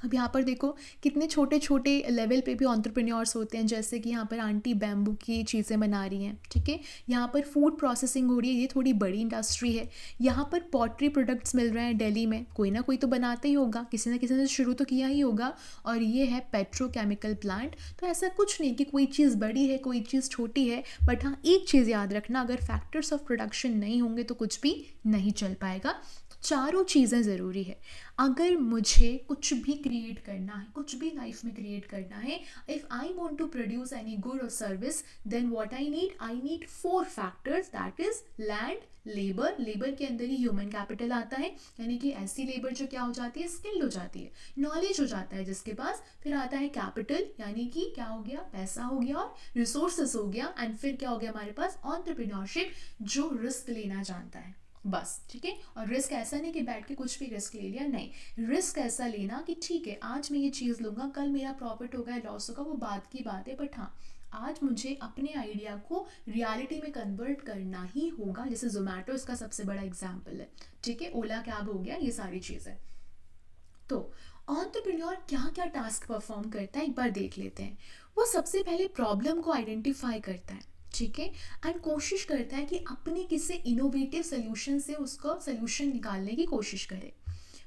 Speaker 1: अब यहाँ पर देखो कितने छोटे छोटे लेवल पे भी एंटरप्रेन्योर्स होते हैं, जैसे कि यहाँ पर आंटी बैम्बू की चीज़ें बना रही हैं, ठीक है। यहाँ पर फूड प्रोसेसिंग हो रही है, ये थोड़ी बड़ी इंडस्ट्री है। यहाँ पर पॉटरी प्रोडक्ट्स मिल रहे हैं दिल्ली में, कोई ना कोई तो बनाता ही होगा, किसी ना किसी ने शुरू तो किया ही होगा। और ये है पेट्रोकेमिकल प्लांट। तो ऐसा कुछ नहीं कि कोई चीज़ बड़ी है कोई चीज़ छोटी है, बट हाँ एक चीज़ याद रखना, अगर फैक्टर्स ऑफ प्रोडक्शन नहीं होंगे तो कुछ भी नहीं चल पाएगा। चारों चीज़ें ज़रूरी है। अगर मुझे कुछ भी क्रिएट करना है, कुछ भी लाइफ में क्रिएट करना है, if I want to produce any good or service, then what I need 4 factors, that is land, labour, labour के अंदर ही ह्यूमन कैपिटल आता है, यानी कि ऐसी लेबर जो क्या हो जाती है, स्किल्ड हो जाती है, नॉलेज हो जाता है जिसके पास। फिर आता है कैपिटल, यानी कि क्या हो गया, पैसा हो गया और रिसोर्सेस हो गया। एंड फिर क्या हो गया हमारे पास, एंटरप्रेन्योरशिप, जो रिस्क लेना जानता है, बस, ठीक है। और रिस्क ऐसा नहीं कि बैठ के कुछ भी रिस्क ले लिया, नहीं, रिस्क ऐसा लेना कि ठीक है आज मैं ये चीज़ लूँगा, कल मेरा प्रॉफिट होगा या लॉस होगा वो बात की बात है, बट हाँ आज मुझे अपने आइडिया को रियलिटी में कन्वर्ट करना ही होगा। जैसे जोमेटो इसका सबसे बड़ा एग्जाम्पल है, ठीक है, ओला कैब हो गया, ये सारी चीज़ें। तो एंटरप्रेन्योर क्या क्या टास्क परफॉर्म करता है एक बार देख लेते हैं। वो सबसे पहले प्रॉब्लम को आइडेंटिफाई करता है, ठीक है, एंड कोशिश करता है कि अपने किसी इनोवेटिव सोल्यूशन से उसका सोल्यूशन निकालने की कोशिश करे।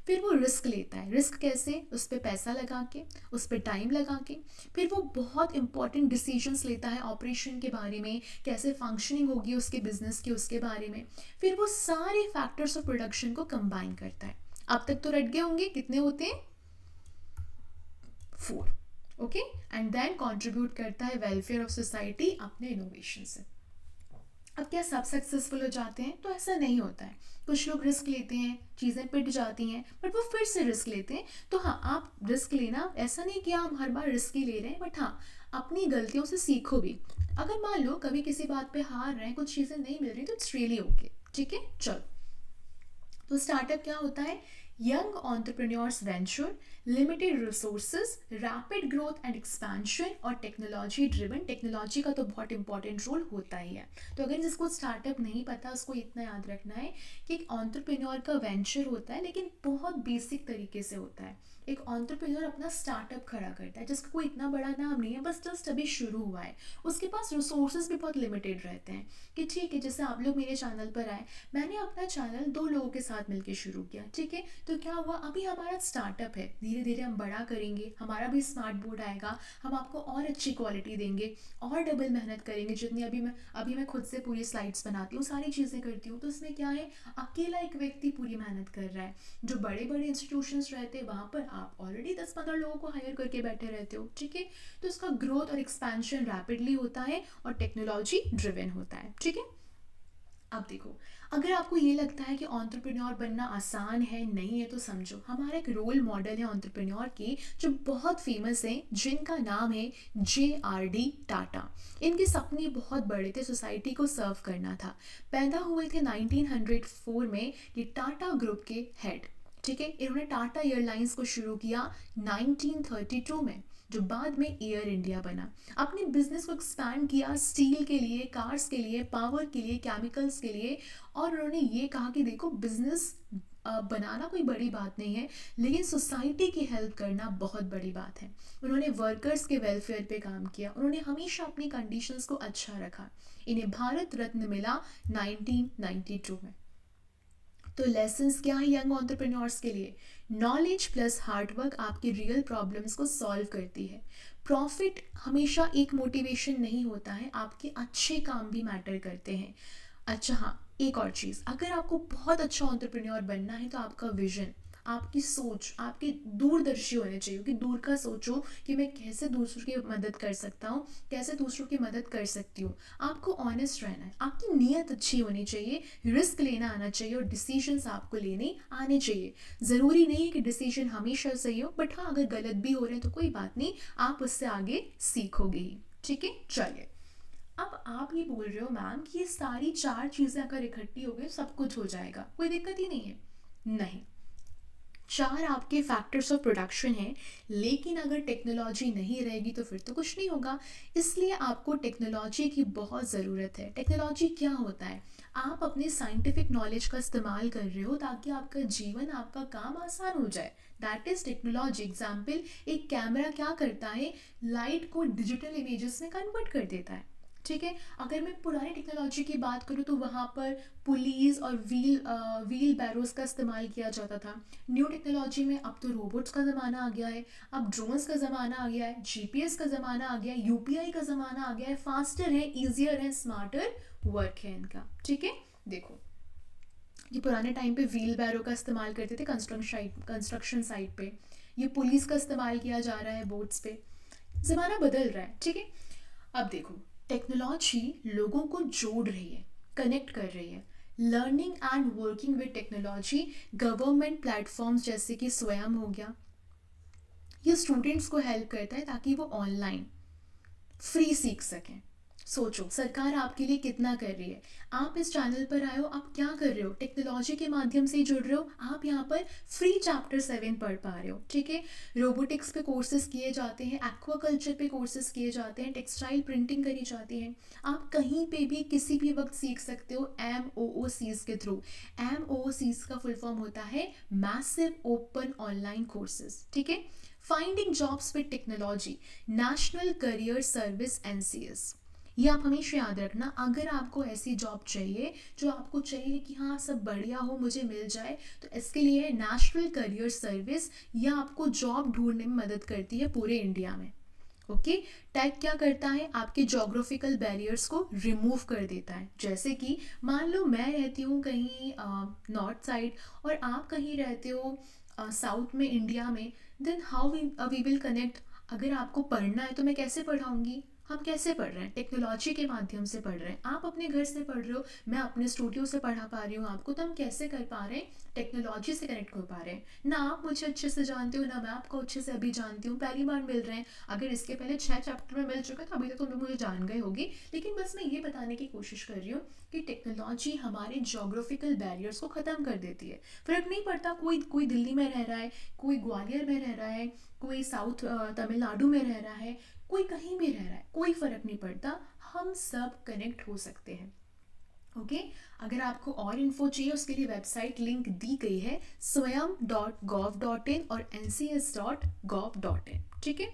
Speaker 1: फिर वो रिस्क लेता है। रिस्क कैसे, उस पर पैसा लगा के, उस पर टाइम लगा के। फिर वो बहुत इंपॉर्टेंट डिसीजंस लेता है ऑपरेशन के बारे में, कैसे फंक्शनिंग होगी उसके बिजनेस की, उसके बारे में। फिर वो सारे फैक्टर्स ऑफ प्रोडक्शन को कंबाइन करता है। अब तक तो रट गए होंगे, कितने होते हैं, 4, ओके। एंड देन कंट्रीब्यूट करता है वेलफेयर ऑफ सोसाइटी अपने इनोवेशन से। अब क्या सब सक्सेसफुल हो जाते हैं, तो ऐसा नहीं होता है। कुछ लोग रिस्क लेते हैं, चीज़ें पिट जाती हैं, बट वो फिर से रिस्क लेते हैं। तो हाँ आप रिस्क लेना, ऐसा नहीं कि आप हर बार रिस्क ही ले रहे हैं, बट हाँ अपनी गलतियों से सीखो भी। अगर मान लो कभी किसी बात पे हार रहे हैं, कुछ चीज़ें नहीं मिल रही, तो इट्स रियली ओके, ठीक है। चलो तो स्टार्टअप क्या होता है, young entrepreneurs venture, limited resources, rapid growth and expansion और टेक्नोलॉजी ड्रिवन। टेक्नोलॉजी का तो बहुत इंपॉर्टेंट रोल होता ही है। तो अगर जिसको स्टार्टअप नहीं पता उसको इतना याद रखना है कि एक एंटरप्रेन्योर का वेंचर होता है, लेकिन बहुत बेसिक तरीके से होता है। एक एंटरप्रेन्योर अपना स्टार्टअप खड़ा करता है जिसका कोई इतना बड़ा नाम नहीं है, बस जस्ट अभी शुरू हुआ है। उसके पास रिसोर्सेज भी बहुत लिमिटेड रहते हैं कि ठीक है जैसे आप लोग मेरे चैनल पर आए, मैंने अपना चैनल 2 लोगों के साथ मिलकर शुरू किया, ठीक है। तो क्या हुआ, अभी हमारा स्टार्टअप है, धीरे धीरे हम बड़ा करेंगे, हमारा भी स्मार्ट बोर्ड आएगा, हम आपको और अच्छी क्वालिटी देंगे, और डबल मेहनत करेंगे। जितनी अभी मैं खुद से पूरी स्लाइड्स बनाती हूँ, सारी चीज़ें करती हूँ, तो इसमें क्या है, अकेला एक व्यक्ति पूरी मेहनत कर रहा है। जो बड़े बड़े इंस्टीट्यूशंस रहते हैं वहाँ पर आप ऑलरेडी 10-15 लोगों को हायर करके बैठे रहते हो, ठीक है। तो इसका ग्रोथ और एक्सपेंशन रैपिडली होता है और टेक्नोलॉजी ड्रिवन होता है, ठीक है। अब देखो, अगर आपको ये लगता है कि एंटरप्रेन्योर बनना आसान है, नहीं है, तो समझो हमारा एक रोल मॉडल है एंटरप्रेन्योर के जो बहुत फेमस है, जिनका नाम है JRD टाटा। इनके सपने बहुत बड़े थे, सोसाइटी को सर्व करना था। पैदा हुए थे 1904 में ये टाटा ग्रुप के हेड। ठीक है, इन्होंने टाटा एयरलाइंस को शुरू किया 1932 में, जो बाद में एयर इंडिया बना। अपने बिजनेस को एक्सपैंड किया स्टील के लिए, कार्स के लिए, पावर के लिए, केमिकल्स के लिए। और उन्होंने ये कहा कि देखो, बिजनेस बनाना कोई बड़ी बात नहीं है, लेकिन सोसाइटी की हेल्प करना बहुत बड़ी बात है। उन्होंने वर्कर्स के वेलफेयर पे काम किया, उन्होंने हमेशा अपनी कंडीशंस को अच्छा रखा। इन्हें भारत रत्न मिला 1992 में। तो लेसन्स क्या है यंग एंटरप्रेन्योर्स के लिए? नॉलेज प्लस हार्डवर्क आपके रियल प्रॉब्लम्स को सॉल्व करती है। प्रॉफिट हमेशा एक मोटिवेशन नहीं होता है, आपके अच्छे काम भी मैटर करते हैं। अच्छा हाँ, एक और चीज़, अगर आपको बहुत अच्छा एंटरप्रेन्योर बनना है तो आपका विजन, आपकी सोच, आपके दूरदर्शी होने चाहिए कि दूर का सोचो कि मैं कैसे दूसरों की मदद कर सकता हूँ, कैसे दूसरों की मदद कर सकती हूँ। आपको ऑनेस्ट रहना है, आपकी नीयत अच्छी होनी चाहिए, रिस्क लेना आना चाहिए और डिसीजंस आपको लेने आने चाहिए। ज़रूरी नहीं है कि डिसीजन हमेशा सही हो, बट हाँ, अगर गलत भी हो रहे हैं तो कोई बात नहीं, आप उससे आगे सीखोगे ही। ठीक है, चलिए। अब आप ये बोल रहे हो मैम कि ये सारी चार चीज़ें अगर इकट्ठी हो गई सब कुछ हो जाएगा, कोई दिक्कत ही नहीं है। नहीं, चार आपके फैक्टर्स ऑफ प्रोडक्शन हैं, लेकिन अगर टेक्नोलॉजी नहीं रहेगी तो फिर तो कुछ नहीं होगा। इसलिए आपको टेक्नोलॉजी की बहुत ज़रूरत है। टेक्नोलॉजी क्या होता है? आप अपने साइंटिफिक नॉलेज का इस्तेमाल कर रहे हो ताकि आपका जीवन, आपका काम आसान हो जाए। That is technology. एग्जाम्पल, एक कैमरा क्या करता है? लाइट को डिजिटल इमेजेस में कन्वर्ट कर देता है। ठीक है, अगर मैं पुरानी टेक्नोलॉजी की बात करूँ तो वहाँ पर पुलीज और व्हील बैरोज का इस्तेमाल किया जाता था। न्यू टेक्नोलॉजी में अब तो रोबोट्स का ज़माना आ गया है, अब ड्रोन्स का ज़माना आ गया है, GPS का ज़माना आ गया है, UPI का ज़माना आ गया है। फास्टर है, ईजियर है, स्मार्टर वर्क है इनका। ठीक है, देखो, ये पुराने टाइम पे व्हील बैरो का इस्तेमाल करते थे कंस्ट्रक्शन साइट पे, ये पुलिस का इस्तेमाल किया जा रहा है बोट्स पे। ज़माना बदल रहा है। ठीक है, अब देखो, टेक्नोलॉजी लोगों को जोड़ रही है, कनेक्ट कर रही है। Learning and working with technology, government platforms जैसे कि स्वयं हो गया, ये स्टूडेंट्स को हेल्प करता है ताकि वो ऑनलाइन फ्री सीख सकें। सोचो, सरकार आपके लिए कितना कर रही है। आप इस चैनल पर आए हो, आप क्या कर रहे हो? टेक्नोलॉजी के माध्यम से ही जुड़ रहे हो। आप यहाँ पर फ्री चैप्टर 7 पढ़ पा रहे हो। ठीक है, रोबोटिक्स पे कोर्सेज किए जाते हैं, एक्वाकल्चर पे कोर्सेज किए जाते हैं, टेक्सटाइल प्रिंटिंग करी जाती है। आप कहीं पे भी किसी भी वक्त सीख सकते हो MOOCs के थ्रू। MOOCs का फुल फॉर्म होता है मैसिव ओपन ऑनलाइन कोर्सेज। ठीक है, finding jobs with technology, national career service NCS। ये आप हमेशा याद रखना, अगर आपको ऐसी जॉब चाहिए जो आपको चाहिए कि हाँ सब बढ़िया हो, मुझे मिल जाए, तो इसके लिए नेशनल करियर सर्विस, यह आपको जॉब ढूंढने में मदद करती है पूरे इंडिया में। ओके, टैग क्या करता है? आपके जोग्राफिकल बैरियर्स को रिमूव कर देता है। जैसे कि मान लो मैं रहती हूँ कहीं नॉर्थ साइड और आप कहीं रहते हो साउथ में इंडिया में, then how we will connect? अगर आपको पढ़ना है तो मैं कैसे पढ़ाऊँगी? हम कैसे पढ़ रहे हैं? टेक्नोलॉजी के माध्यम से पढ़ रहे हैं। आप अपने घर से पढ़ रहे हो, मैं अपने स्टूडियो से पढ़ा पा रही हूँ आपको, तो हम कैसे कर पा रहे हैं? टेक्नोलॉजी से कनेक्ट हो पा रहे हैं ना। आप मुझे अच्छे से जानते हो ना मैं आपको अच्छे से अभी जानती हूँ, पहली बार मिल रहे हैं। अगर इसके पहले 6 चैप्टर में मिल चुका है तो अभी तक तो मुझे जान गए होगी। लेकिन बस मैं ये बताने की कोशिश कर रही हूँ कि टेक्नोलॉजी हमारे जोग्राफिकल बैरियर्स को ख़त्म कर देती है। फ़र्क नहीं पड़ता कोई दिल्ली में रह रहा है, कोई ग्वालियर में रह रहा है, कोई साउथ तमिलनाडु में रह रहा है, कोई कहीं भी रह रहा है, कोई फ़र्क नहीं पड़ता, हम सब कनेक्ट हो सकते हैं। ओके, अगर आपको और इन्फो चाहिए उसके लिए वेबसाइट लिंक दी गई है swayam.gov.in और ncs.gov.in। ठीक है,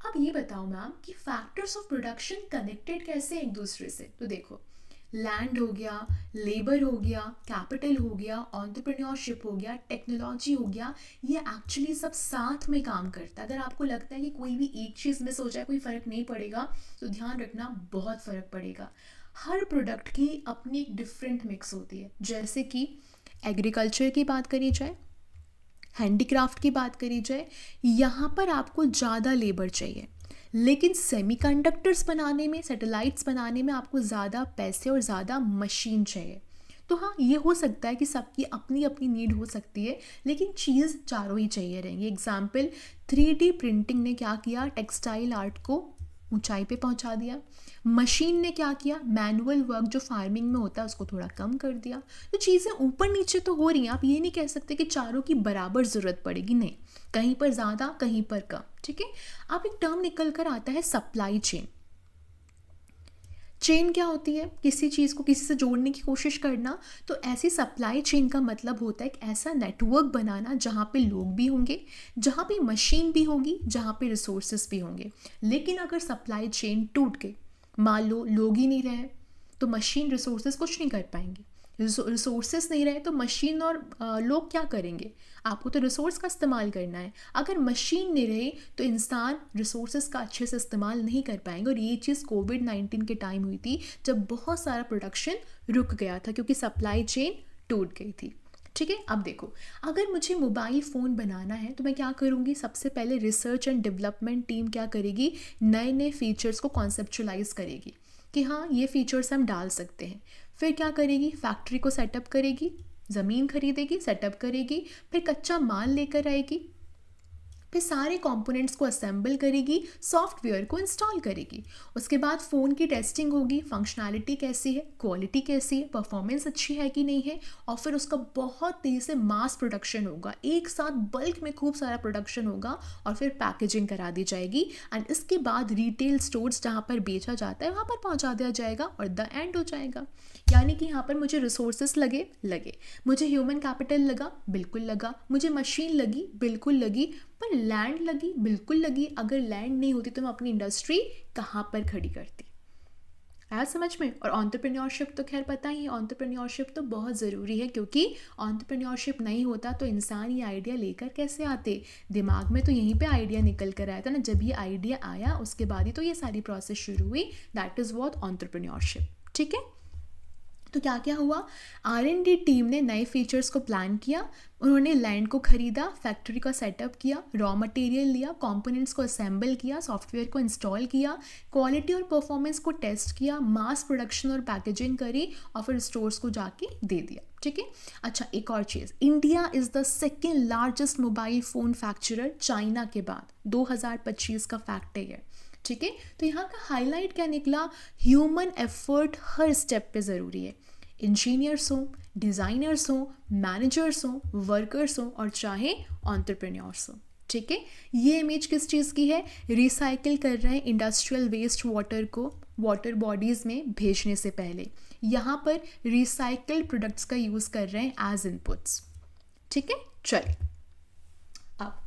Speaker 1: अब ये बताओ मैम कि फैक्टर्स ऑफ प्रोडक्शन कनेक्टेड कैसे एक दूसरे से? तो देखो, लैंड हो गया, लेबर हो गया, कैपिटल हो गया, एंटरप्रेन्योरशिप हो गया, टेक्नोलॉजी हो गया, ये एक्चुअली सब साथ में काम करता है। अगर आपको लगता है कि कोई भी एक चीज़ मिस हो जाए कोई फ़र्क नहीं पड़ेगा, तो ध्यान रखना बहुत फ़र्क पड़ेगा। हर प्रोडक्ट की अपनी एक डिफरेंट मिक्स होती है। जैसे कि एग्रीकल्चर की बात करी जाए, हैंडीक्राफ्ट की बात करी जाए, यहाँ पर आपको ज़्यादा लेबर चाहिए, लेकिन सेमीकंडक्टर्स बनाने में, सैटेलाइट्स बनाने में आपको ज़्यादा पैसे और ज़्यादा मशीन चाहिए। तो हाँ, ये हो सकता है कि सबकी अपनी अपनी नीड हो सकती है, लेकिन चीज़ चारों ही चाहिए रहेंगी। एग्जाम्पल, 3D प्रिंटिंग ने क्या किया, टेक्सटाइल आर्ट को ऊंचाई पे पहुंचा दिया। मशीन ने क्या किया, मैनुअल वर्क जो फार्मिंग में होता है उसको थोड़ा कम कर दिया। तो चीज़ें ऊपर नीचे तो हो रही हैं, आप ये नहीं कह सकते कि चारों की बराबर ज़रूरत पड़ेगी, नहीं, कहीं पर ज़्यादा कहीं पर कम। ठीक है, अब एक टर्म निकल कर आता है सप्लाई चेन। चेन क्या होती है, किसी चीज़ को किसी से जोड़ने की कोशिश करना। तो ऐसी सप्लाई चेन का मतलब होता है एक ऐसा नेटवर्क बनाना जहाँ पे लोग भी होंगे, जहाँ पे मशीन भी होगी, जहाँ पे रिसोर्सेस भी होंगे। लेकिन अगर सप्लाई चेन टूट गई, मान लो लोग ही नहीं रहे, तो मशीन रिसोर्सेस कुछ नहीं कर पाएंगे। रिसोर्सेस नहीं रहे तो मशीन और लोग क्या करेंगे, आपको तो रिसोर्स का इस्तेमाल करना है। अगर मशीन नहीं रही तो इंसान रिसोर्सेस का अच्छे से इस्तेमाल नहीं कर पाएंगे। और ये चीज़ कोविड-19 के टाइम हुई थी, जब बहुत सारा प्रोडक्शन रुक गया था क्योंकि सप्लाई चेन टूट गई थी। ठीक है, अब देखो, अगर मुझे मोबाइल फ़ोन बनाना है तो मैं क्या करूँगी, सबसे पहले रिसर्च एंड डेवलपमेंट टीम क्या करेगी, नए नए फीचर्स को कॉन्सेप्चुलाइज करेगी कि हाँ ये फीचर्स हम डाल सकते हैं। फिर क्या करेगी, फैक्ट्री को सेटअप करेगी, ज़मीन खरीदेगी, सेटअप करेगी, फिर कच्चा माल लेकर आएगी, फिर सारे कंपोनेंट्स को असेंबल करेगी, सॉफ्टवेयर को इंस्टॉल करेगी। उसके बाद फ़ोन की टेस्टिंग होगी, फंक्शनैलिटी कैसी है, क्वालिटी कैसी है, परफॉर्मेंस अच्छी है कि नहीं है, और फिर उसका बहुत तेज़ी से मास प्रोडक्शन होगा, एक साथ बल्क में खूब सारा प्रोडक्शन होगा, और फिर पैकेजिंग करा दी जाएगी। एंड इसके बाद रिटेल स्टोर्स जहाँ पर बेचा जाता है वहाँ पर पहुँचा दिया जाएगा और द एंड हो जाएगा। यानी कि यहाँ पर मुझे रिसोर्सेस लगे, मुझे ह्यूमन कैपिटल लगा, बिल्कुल लगा, मुझे मशीन लगी, बिल्कुल लगी, पर लैंड लगी, बिल्कुल लगी। अगर लैंड नहीं होती तो मैं अपनी इंडस्ट्री कहाँ पर खड़ी करती। आया समझ में। और एंटरप्रेन्योरशिप तो खैर पता ही है, एंटरप्रेन्योरशिप तो बहुत ज़रूरी है, क्योंकि एंटरप्रेन्योरशिप नहीं होता तो इंसान ये आइडिया लेकर कैसे आते, दिमाग में तो यहीं पे आइडिया निकल कर आया था ना, जब ये आइडिया आया उसके बाद ही तो ये सारी प्रोसेस शुरू हुई। That is what entrepreneurship. ठीक है, तो क्या क्या हुआ, R&D टीम ने नए फीचर्स को प्लान किया, उन्होंने लैंड को खरीदा, फैक्ट्री का सेटअप किया, रॉ मटेरियल लिया, कंपोनेंट्स को असेंबल किया, सॉफ्टवेयर को इंस्टॉल किया, क्वालिटी और परफॉर्मेंस को टेस्ट किया, मास प्रोडक्शन और पैकेजिंग करी, और फिर स्टोर्स को जाके दे दिया। ठीक है, अच्छा एक और चीज़, India is the second largest mobile phone manufacturer China के बाद, 2025 का फैक्ट है ये। ठीक है, तो यहाँ का हाईलाइट क्या निकला, ह्यूमन एफर्ट हर स्टेप पे ज़रूरी है। इंजीनियर्स हों, डिज़ाइनर्स हों, मैनेजर्स हों, वर्कर्स हों, और चाहे एंटरप्रेन्योर्स हों। ठीक है, ये इमेज किस चीज़ की है, रिसाइकिल कर रहे हैं इंडस्ट्रियल वेस्ट वाटर को वाटर बॉडीज़ में भेजने से पहले, यहाँ पर रिसाइकल्ड प्रोडक्ट्स का यूज़ कर रहे हैं एज इनपुट्स। ठीक है, चलिए अब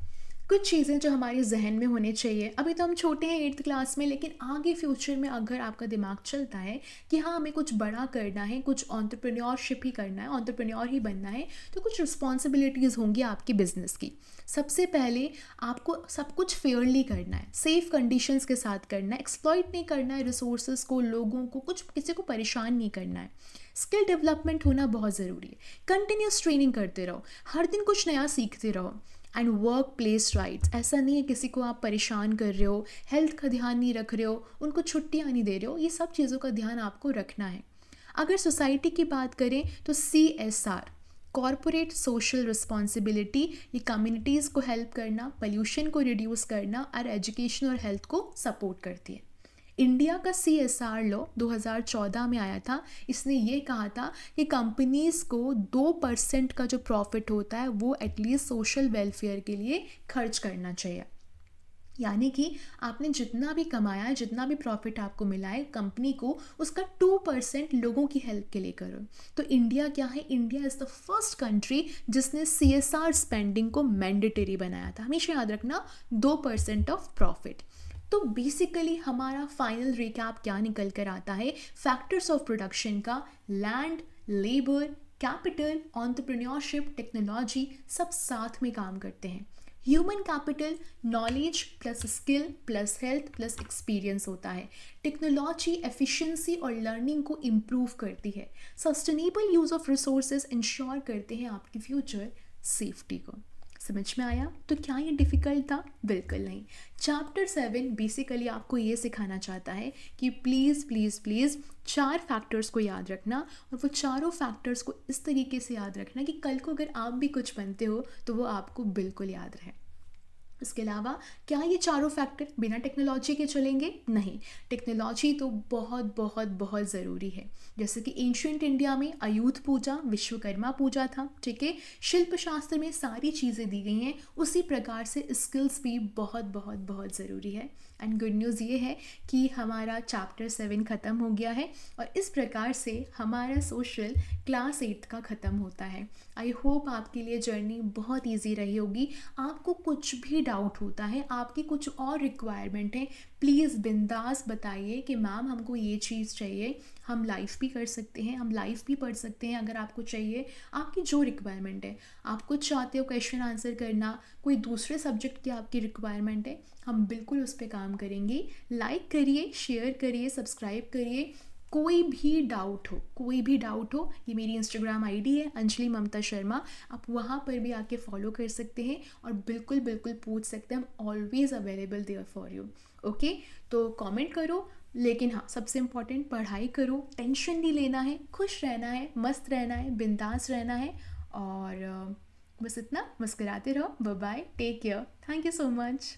Speaker 1: कुछ चीज़ें जो हमारे जहन में होने चाहिए। अभी तो हम छोटे हैं 8th क्लास में, लेकिन आगे फ्यूचर में अगर आपका दिमाग चलता है कि हाँ हमें कुछ बड़ा करना है, कुछ एंटरप्रेन्योरशिप ही करना है, एंटरप्रेन्योर ही बनना है, तो कुछ रिस्पॉन्सिबिलिटीज़ होंगी आपकी बिजनेस की। सबसे पहले आपको सब कुछ फेयरली करना है, सेफ कंडीशंस के साथ करना है, एक्सप्लॉइट नहीं करना है रिसोर्सेज को, लोगों को, कुछ किसी को परेशान नहीं करना है। स्किल डेवलपमेंट होना बहुत ज़रूरी है, कंटिन्यूस ट्रेनिंग करते रहो, हर दिन कुछ नया सीखते रहो। एंड वर्क प्लेस राइट्स, ऐसा नहीं है किसी को आप परेशान कर रहे हो, हेल्थ का ध्यान नहीं रख रहे हो, उनको छुट्टियाँ नहीं दे रहे हो, ये सब चीज़ों का ध्यान आपको रखना है। अगर सोसाइटी की बात करें तो CSR, कॉरपोरेट सोशल रिस्पॉन्सिबिलिटी, ये कम्युनिटीज़ को हेल्प करना, पोल्यूशन को रिड्यूस करना और एजुकेशन और हेल्थ को सपोर्ट करती है। इंडिया का CSR लॉ 2014 में आया था, इसने ये कहा था कि कंपनीज़ को 2% का जो प्रॉफिट होता है वो एटलीस्ट सोशल वेलफेयर के लिए खर्च करना चाहिए। यानी कि आपने जितना भी कमाया है, जितना भी प्रॉफिट आपको मिला है कंपनी को, उसका 2% लोगों की हेल्प के लिए करो। तो इंडिया क्या है, India is the first country जिसने CSR स्पेंडिंग को मैंडेटरी बनाया था। हमेशा याद रखना, 2% ऑफ प्रॉफिट। तो बेसिकली हमारा फाइनल रिकैप क्या निकल कर आता है, फैक्टर्स ऑफ प्रोडक्शन का land, labour, capital, entrepreneurship, technology सब साथ में काम करते हैं। Human capital knowledge plus skill plus health plus experience होता है। टेक्नोलॉजी एफिशिएंसी और लर्निंग को इम्प्रूव करती है। Sustainable use of resources ensure करते हैं आपकी फ्यूचर सेफ्टी को। समझ में आया? तो क्या ये डिफ़िकल्ट था? बिल्कुल नहीं। चैप्टर 7 बेसिकली आपको ये सिखाना चाहता है कि प्लीज़ प्लीज़ प्लीज़ 4 फैक्टर्स को याद रखना, और वो चारों फैक्टर्स को इस तरीके से याद रखना कि कल को अगर आप भी कुछ बनते हो तो वो आपको बिल्कुल याद रहे। इसके अलावा क्या ये चारों फैक्टर बिना टेक्नोलॉजी के चलेंगे? नहीं, टेक्नोलॉजी तो बहुत बहुत बहुत ज़रूरी है। जैसे कि एंशियंट इंडिया में आयुध पूजा विश्वकर्मा पूजा था, ठीक है, शिल्प शास्त्र में सारी चीज़ें दी गई हैं, उसी प्रकार से स्किल्स भी बहुत बहुत बहुत ज़रूरी है। एंड गुड न्यूज़ ये है कि हमारा चैप्टर 7 ख़त्म हो गया है, और इस प्रकार से हमारा सोशल क्लास 8 का ख़त्म होता है। आई होप आपके लिए जर्नी बहुत ईजी रही होगी। आपको कुछ भी डाउट होता है, आपकी कुछ और रिक्वायरमेंट है, प्लीज़ बिंदास बताइए कि मैम हमको ये चीज़ चाहिए। हम लाइव भी कर सकते हैं, हम लाइव भी पढ़ सकते हैं अगर आपको चाहिए। आपकी जो रिक्वायरमेंट है, आप कुछ चाहते हो क्वेश्चन आंसर करना, कोई दूसरे सब्जेक्ट की आपकी रिक्वायरमेंट है, हम बिल्कुल उस पर काम करेंगे। लाइक करिए, शेयर करिए, सब्सक्राइब करिए। कोई भी डाउट हो, ये मेरी इंस्टाग्राम आईडी है अंजलि ममता शर्मा, आप वहाँ पर भी आके फॉलो कर सकते हैं और बिल्कुल बिल्कुल पूछ सकते हैं। हम always available there for you. Okay, तो कमेंट करो, लेकिन हाँ सबसे इम्पॉर्टेंट पढ़ाई करो, टेंशन नहीं लेना है, खुश रहना है, मस्त रहना है, बिंदास रहना है, और बस इतना, मुस्कुराते रहो। Bye bye, take care, thank you so much.